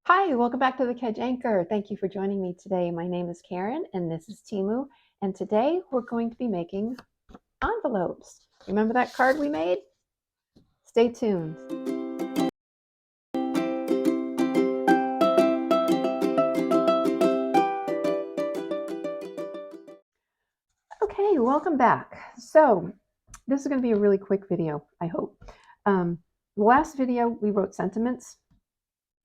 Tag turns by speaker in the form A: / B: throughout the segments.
A: Hi, welcome back to the Kedge Anchor. Thank you for joining me today. My name is Karen and this is Timu. And today we're going to be making envelopes. Remember that card we made? Stay tuned. Okay, welcome back. So this is going to be a really quick video, I hope. The last video we wrote sentiments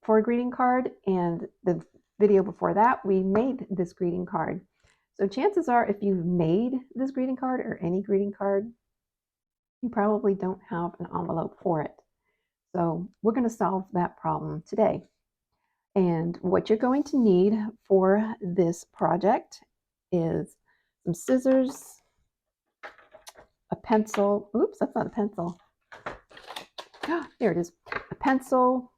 A: for a greeting card, and the video before that we made this greeting card. So chances are if you've made this greeting card or any greeting card, you probably don't have an envelope for it. So we're going to solve that problem today. And what you're going to need for this project is some scissors, a pencil. Oops, that's not a pencil. There it is. A pencil,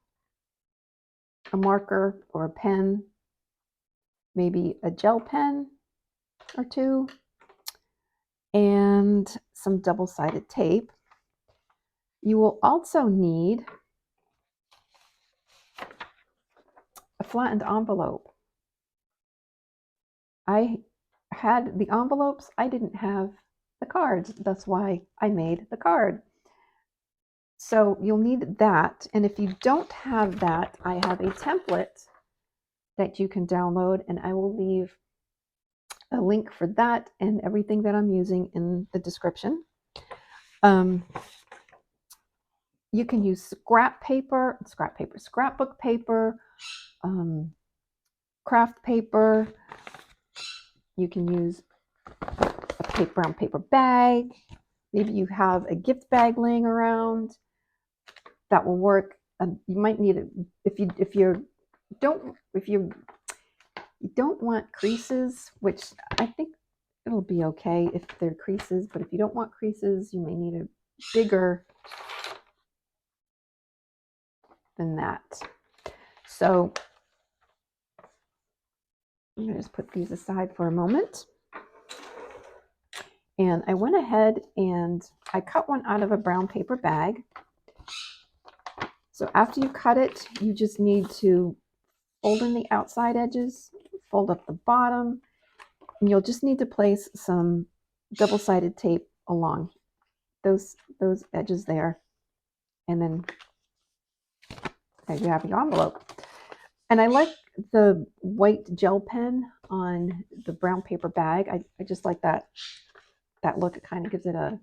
A: a marker or a pen, maybe a gel pen or two, and some double-sided tape. You will also need a flattened envelope. I had the envelopes, I didn't have the cards. That's why I made the card. So you'll need that. And if you don't have that, I have a template that you can download, and I will leave a link for that and everything that I'm using in the description. You can use scrapbook paper, craft paper. You can use a brown paper bag. Maybe you have a gift bag laying around. That will work. You might need it if you don't want creases, which I think it'll be okay if there are creases, but if you don't want creases, you may need a bigger than that. So I'm going to just put these aside for a moment. And I went ahead and I cut one out of a brown paper bag. So after you cut it, you just need to fold in the outside edges, fold up the bottom, and you'll just need to place some double-sided tape along those edges there. And then there you have your envelope. And I like the white gel pen on the brown paper bag. I just like that look. It kind of gives it a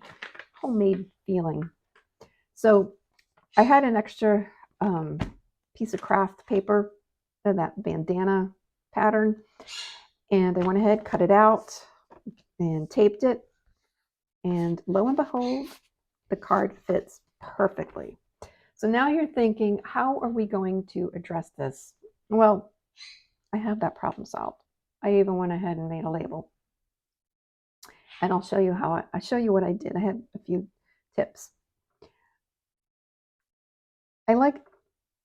A: homemade feeling. So I had an extra piece of craft paper, that bandana pattern, and I went ahead, cut it out, and taped it. And lo and behold, the card fits perfectly. So now you're thinking, how are we going to address this? Well, I have that problem solved. I even went ahead and made a label. And I'll show you how I show you what I did. I had a few tips.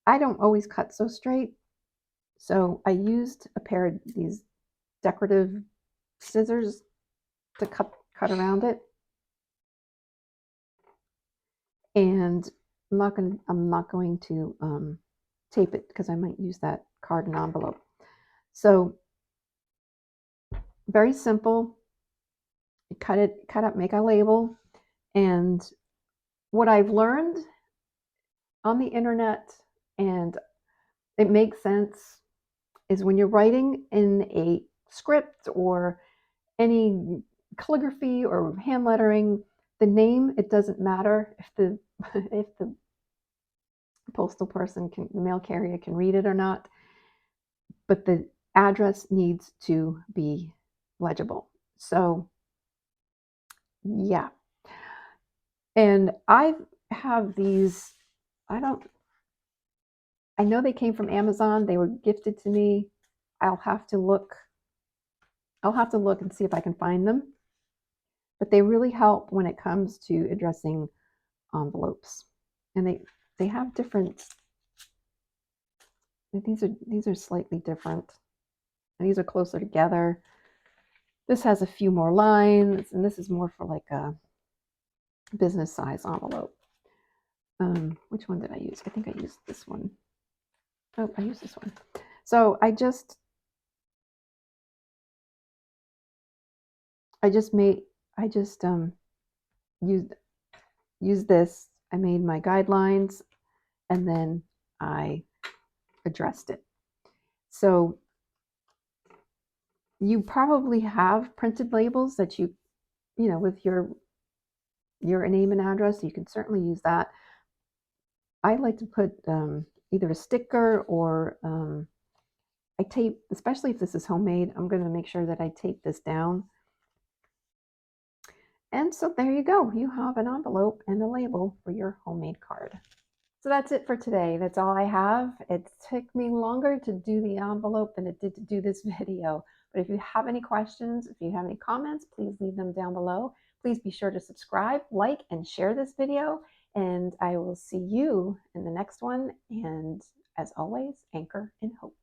A: I don't always cut so straight. So I used a pair of these decorative scissors to cut around it. And I'm not going to tape it because I might use that card and envelope. So very simple. Cut up, make a label. And what I've learned on the internet, and it makes sense, is when you're writing in a script or any calligraphy or hand lettering, the name, it doesn't matter if the if the postal person the mail carrier can read it or not, but the address needs to be legible. So yeah. And I have these, I know they came from Amazon. They were gifted to me. I'll have to look and see if I can find them. But they really help when it comes to addressing envelopes. And they have different, these are slightly different. And these are closer together. This has a few more lines, and this is more for like a business size envelope. Which one did I use? I think I used this one. Oh, I use this one. So I just made, I just used this. I made my guidelines and then I addressed it. So you probably have printed labels that you know, with your name and address. You can certainly use that. I like to put either a sticker or I tape, especially if this is homemade, I'm going to make sure that I tape this down. And so there you go. You have an envelope and a label for your homemade card. So that's it for today. That's all I have. It took me longer to do the envelope than it did to do this video. But if you have any questions, if you have any comments, please leave them down below. Please be sure to subscribe, like, and share this video. And I will see you in the next one. And as always, anchor in hope.